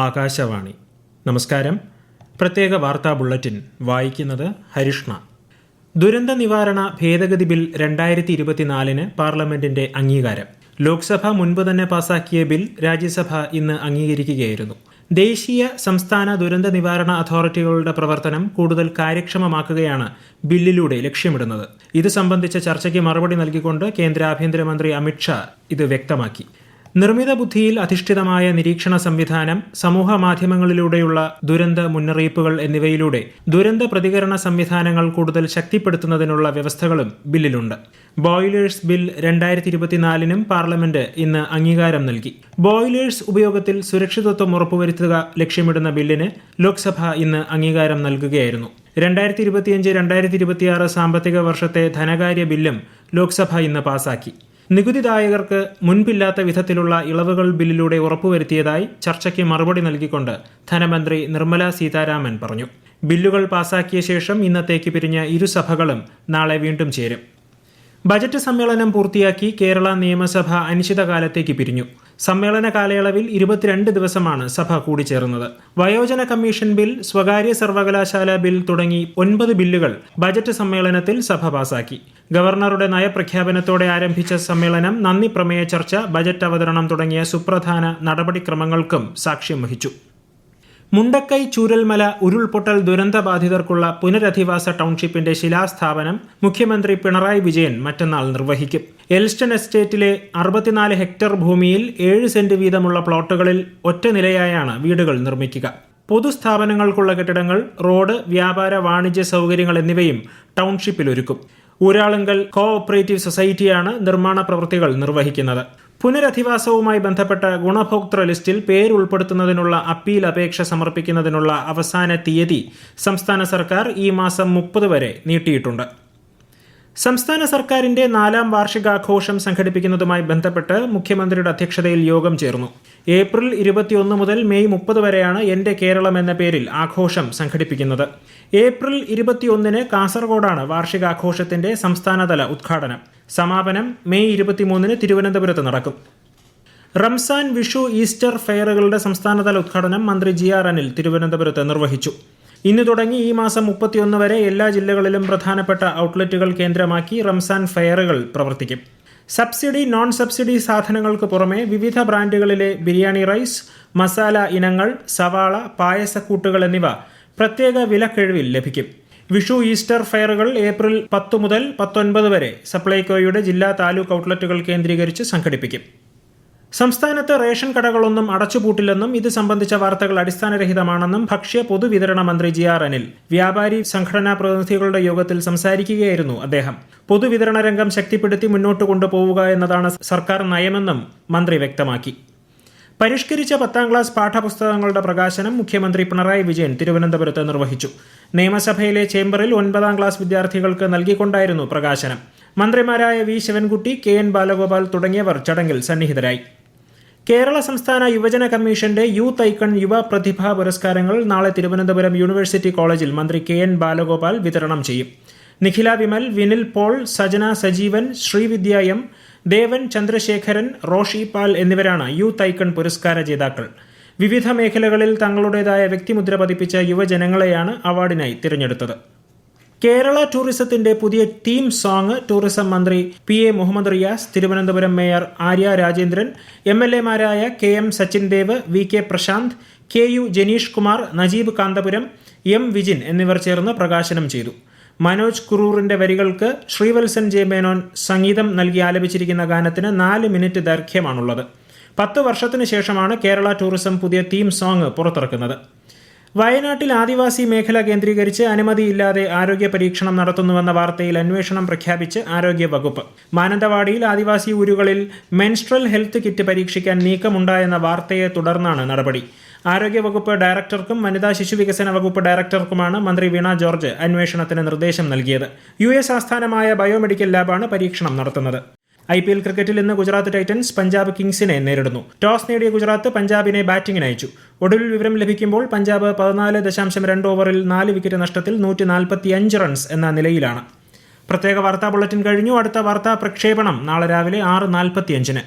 ആകാശവാണി. നമസ്കാരം. പ്രത്യേക വാർത്താ ബുള്ളറ്റിൻ വായിക്കുന്നത് ഹരിഷ്ണ. ദുരന്ത നിവാരണ ഭേദഗതി ബിൽ 2024 പാർലമെന്റിന്റെ അംഗീകാരം. ലോക്സഭ മുൻപ് തന്നെ പാസാക്കിയ ബിൽ രാജ്യസഭ ഇന്ന് അംഗീകരിക്കുകയായിരുന്നു. ദേശീയ സംസ്ഥാന ദുരന്ത നിവാരണ അതോറിറ്റികളുടെ പ്രവർത്തനം കൂടുതൽ കാര്യക്ഷമമാക്കുകയാണ് ബില്ലിലൂടെ ലക്ഷ്യമിടുന്നത്. ഇത് സംബന്ധിച്ച ചർച്ചയ്ക്ക് മറുപടി നൽകിക്കൊണ്ട് കേന്ദ്ര ആഭ്യന്തരമന്ത്രി അമിത്ഷാ ഇത് വ്യക്തമാക്കി. നിർമ്മിത ബുദ്ധിയിൽ അധിഷ്ഠിതമായ നിരീക്ഷണ സംവിധാനം, സമൂഹ മാധ്യമങ്ങളിലൂടെയുള്ള ദുരന്ത മുന്നറിയിപ്പുകൾ എന്നിവയിലൂടെ ദുരന്ത പ്രതികരണ സംവിധാനങ്ങൾ കൂടുതൽ ശക്തിപ്പെടുത്തുന്നതിനുള്ള വ്യവസ്ഥകളും ബില്ലിലുണ്ട്. ബോയിലേഴ്സ് ബിൽ 2024 പാർലമെന്റ് ഇന്ന് അംഗീകാരം നൽകി. ബോയിലേഴ്സ് ഉപയോഗത്തിൽ സുരക്ഷിതത്വം ഉറപ്പുവരുത്തുക ലക്ഷ്യമിടുന്ന ബില്ലിന് ലോക്സഭ ഇന്ന് അംഗീകാരം നൽകുകയായിരുന്നു. 2025-2026 സാമ്പത്തിക വർഷത്തെ ധനകാര്യ ബില്ലും ലോക്സഭ ഇന്ന് പാസാക്കി. നികുതിദായകർക്ക് മുൻപില്ലാത്ത വിധത്തിലുള്ള ഇളവുകൾ ബില്ലിലൂടെ ഉറപ്പുവരുത്തിയതായി ചർച്ചയ്ക്ക് മറുപടി നൽകിക്കൊണ്ട് ധനമന്ത്രി നിർമ്മല സീതാരാമൻ പറഞ്ഞു. ബില്ലുകൾ പാസാക്കിയ ശേഷം ഇന്നത്തേക്ക് പിരിഞ്ഞ ഇരുസഭകളും നാളെ വീണ്ടും ചേരും. ബജറ്റ് സമ്മേളനം പൂർത്തിയാക്കി കേരള നിയമസഭ അനിശ്ചിതകാലത്തേക്ക് പിരിഞ്ഞു. സമ്മേളന കാലയളവിൽ 22 ദിവസമാണ് സഭ കൂടിച്ചേർന്നത്. വയോജന കമ്മീഷൻ ബിൽ, സ്വകാര്യ സർവകലാശാല ബിൽ തുടങ്ങി 9 ബില്ലുകൾ ബജറ്റ് സമ്മേളനത്തിൽ സഭ പാസാക്കി. ഗവർണറുടെ നയപ്രഖ്യാപനത്തോടെ ആരംഭിച്ച സമ്മേളനം നന്ദി പ്രമേയ ചർച്ച, ബജറ്റ് അവതരണം തുടങ്ങിയ സുപ്രധാന നടപടിക്രമങ്ങൾക്കും സാക്ഷ്യം വഹിച്ചു. മുണ്ടക്കൈ ചൂരൽമല ഉരുൾപൊട്ടൽ ദുരന്തബാധിതർക്കുള്ള പുനരധിവാസ ടൗൺഷിപ്പിന്റെ ശിലാസ്ഥാപനം മുഖ്യമന്ത്രി പിണറായി വിജയൻ മറ്റന്നാൾ നിർവഹിക്കും. എൽസ്റ്റൺ എസ്റ്റേറ്റിലെ 64 ഹെക്ടർ ഭൂമിയിൽ 7 സെന്റ് വീതമുള്ള പ്ലോട്ടുകളിൽ ഒറ്റനിലയായാണ് വീടുകൾ നിർമ്മിക്കുക. പൊതുസ്ഥാപനങ്ങൾക്കുള്ള കെട്ടിടങ്ങൾ, റോഡ്, വ്യാപാര വാണിജ്യ സൗകര്യങ്ങൾ എന്നിവയും ടൗൺഷിപ്പിൽ ഒരുക്കും. ഊരാളുങ്കൽ കോഓപ്പറേറ്റീവ് സൊസൈറ്റിയാണ് നിർമ്മാണ പ്രവൃത്തികൾ നിർവഹിക്കുന്നത്. പുനരധിവാസവുമായി ബന്ധപ്പെട്ട ഗുണഭോക്തൃ ലിസ്റ്റിൽ പേരുൾപ്പെടുത്തുന്നതിനുള്ള അപ്പീൽ അപേക്ഷ സമർപ്പിക്കുന്നതിനുള്ള അവസാന തീയതി സംസ്ഥാന സർക്കാർ ഈ മാസം 30 വരെ നീട്ടിയിട്ടുണ്ട്. സംസ്ഥാന സർക്കാരിന്റെ 4ാം വാർഷികാഘോഷം സംഘടിപ്പിക്കുന്നതുമായി ബന്ധപ്പെട്ട് മുഖ്യമന്ത്രിയുടെ അധ്യക്ഷതയിൽ യോഗം ചേർന്നു. ഏപ്രിൽ 21 മുതൽ മെയ് 30 വരെയാണ് എന്റെ കേരളം എന്ന പേരിൽ ആഘോഷം സംഘടിപ്പിക്കുന്നത്. ഏപ്രിൽ 21 കാസർഗോഡാണ് വാർഷികാഘോഷത്തിന്റെ സംസ്ഥാനതല ഉദ്ഘാടനം. സമാപനം മെയ് 23 തിരുവനന്തപുരത്ത് നടക്കും. റംസാൻ, വിഷു, ഈസ്റ്റർ ഫെയറുകളുടെ സംസ്ഥാനതല ഉദ്ഘാടനം മന്ത്രി GR അനിൽ തിരുവനന്തപുരത്ത് നിർവഹിച്ചു. ഇന്ന് തുടങ്ങി ഈ മാസം 31 വരെ എല്ലാ ജില്ലകളിലും പ്രധാനപ്പെട്ട ഔട്ട്ലെറ്റുകൾ കേന്ദ്രമാക്കി റംസാൻ ഫെയറുകൾ പ്രവർത്തിക്കും. സബ്സിഡി, നോൺ സബ്സിഡി സാധനങ്ങൾക്ക് പുറമെ വിവിധ ബ്രാൻഡുകളിലെ ബിരിയാണി റൈസ്, മസാല ഇനങ്ങൾ, സവാള, പായസക്കൂട്ടുകൾ എന്നിവ പ്രത്യേക വിലക്കിഴിവിൽ ലഭിക്കും. വിഷു, ഈസ്റ്റർ ഫെയറുകൾ ഏപ്രിൽ 10 മുതൽ 19 വരെ സപ്ലൈകോയുടെ ജില്ലാ, താലൂക്ക് ഔട്ട്ലെറ്റുകൾ കേന്ദ്രീകരിച്ച് സംഘടിപ്പിക്കും. സംസ്ഥാനത്ത് റേഷൻ കടകളൊന്നും അടച്ചുപൂട്ടില്ലെന്നും ഇത് സംബന്ധിച്ച വാർത്തകൾ അടിസ്ഥാനരഹിതമാണെന്നും ഭക്ഷ്യ പൊതുവിതരണ മന്ത്രി GR അനിൽ വ്യാപാരി സംഘടനാ പ്രതിനിധികളുടെ യോഗത്തിൽ സംസാരിക്കുകയായിരുന്നു അദ്ദേഹം. പൊതുവിതരണ രംഗം ശക്തിപ്പെടുത്തി മുന്നോട്ട് കൊണ്ടുപോവുക എന്നതാണ് സർക്കാർ നയമെന്നും മന്ത്രി വ്യക്തമാക്കി. പരിഷ്കരിച്ച 10ാം ക്ലാസ് പാഠപുസ്തകങ്ങളുടെ പ്രകാശനം മുഖ്യമന്ത്രി പിണറായി വിജയൻ തിരുവനന്തപുരത്ത് നിർവഹിച്ചു. നിയമസഭയിലെ ചേംബറിൽ 9ാം ക്ലാസ് വിദ്യാർത്ഥികൾക്ക് നൽകിക്കൊണ്ടായിരുന്നു പ്രകാശനം. മന്ത്രിമാരായ V ശിവൻകുട്ടി, KN ബാലഗോപാൽ തുടങ്ങിയവർ ചടങ്ങിൽ സന്നിഹിതരായി. കേരള സംസ്ഥാന യുവജന കമ്മീഷന്റെ യൂത്ത് ഐക്കൺ യുവ പ്രതിഭാ പുരസ്കാരങ്ങൾ നാളെ തിരുവനന്തപുരം യൂണിവേഴ്സിറ്റി കോളേജിൽ മന്ത്രി KN ബാലഗോപാൽ വിതരണം ചെയ്യും. നിഖില വിമൽ, വിനിൽ പോൾ, സജന സജീവൻ, ശ്രീവിദ്യ M, ദേവൻ ചന്ദ്രശേഖരൻ, റോഷി പാൽ എന്നിവരാണ് യൂത്ത് ഐക്കൺ പുരസ്കാര ജേതാക്കൾ. വിവിധ മേഖലകളിൽ തങ്ങളുടേതായ വ്യക്തിമുദ്ര പതിപ്പിച്ച യുവജനങ്ങളെയാണ് അവാർഡിനായി തിരഞ്ഞെടുത്തത്. കേരള ടൂറിസത്തിന്റെ പുതിയ ടീം സോങ് ടൂറിസം മന്ത്രി PA Muhammad Riyas, Thiruvananthapuram mayor Arya Rajendran, MLA മാരായ KM Sachin Dev, VK Prashanth, KU Janeesh Kumar, Najeeb Kanthapuram, M Vijin എന്നിവർ ചേർന്ന് പ്രകാശനം ചെയ്തു. മനോജ് കുറൂറിന്റെ വരികൾക്ക് ശ്രീവത്സൻ J മേനോൻ സംഗീതം നൽകി ആലപിച്ചിരിക്കുന്ന ഗാനത്തിന് 4 മിനിറ്റ് ദൈർഘ്യമാണുള്ളത്. 10 വർഷത്തിനു ശേഷമാണ് കേരള ടൂറിസം പുതിയ തീം സോങ് പുറത്തിറക്കുന്നത്. വയനാട്ടിൽ ആദിവാസി മേഖല കേന്ദ്രീകരിച്ച് അനുമതിയില്ലാതെ ആരോഗ്യ പരീക്ഷണം നടത്തുന്നുവെന്ന വാർത്തയിൽ അന്വേഷണം പ്രഖ്യാപിച്ച് ആരോഗ്യ വകുപ്പ്. മാനന്തവാടിയിൽ ആദിവാസി ഊരുകളിൽ മെൻസ്ട്രൽ ഹെൽത്ത് കിറ്റ് പരീക്ഷിക്കാൻ നീക്കമുണ്ടായെന്ന വാർത്തയെ തുടർന്നാണ് നടപടി. ആരോഗ്യവകുപ്പ് ഡയറക്ടർക്കും വനിതാ ശിശുവികസന വകുപ്പ് ഡയറക്ടർക്കുമാണ് മന്ത്രി വീണ ജോർജ് അന്വേഷണത്തിന് നിർദ്ദേശം നൽകിയത്. US ആസ്ഥാനമായ ബയോമെഡിക്കൽ ലാബാണ് പരീക്ഷണം നടത്തുന്നത്. IPL ക്രിക്കറ്റിൽ ഇന്ന് ഗുജറാത്ത് ടൈറ്റൻസ് പഞ്ചാബ് കിങ്സിനെ നേരിടുന്നു. ടോസ് നേടിയ ഗുജറാത്ത് പഞ്ചാബിനെ ബാറ്റിംഗിന് അയച്ചു. ഒടുവിൽ വിവരം ലഭിക്കുമ്പോൾ പഞ്ചാബ് 14.2 ഓവറിൽ 4 വിക്കറ്റ് നഷ്ടത്തിൽ 145 റൺസ് എന്ന നിലയിലാണ്. പ്രത്യേക വാർത്താ ബുള്ളറ്റിൻ കഴിഞ്ഞു. അടുത്ത വാർത്താ പ്രക്ഷേപണം നാളെ രാവിലെ 6:45.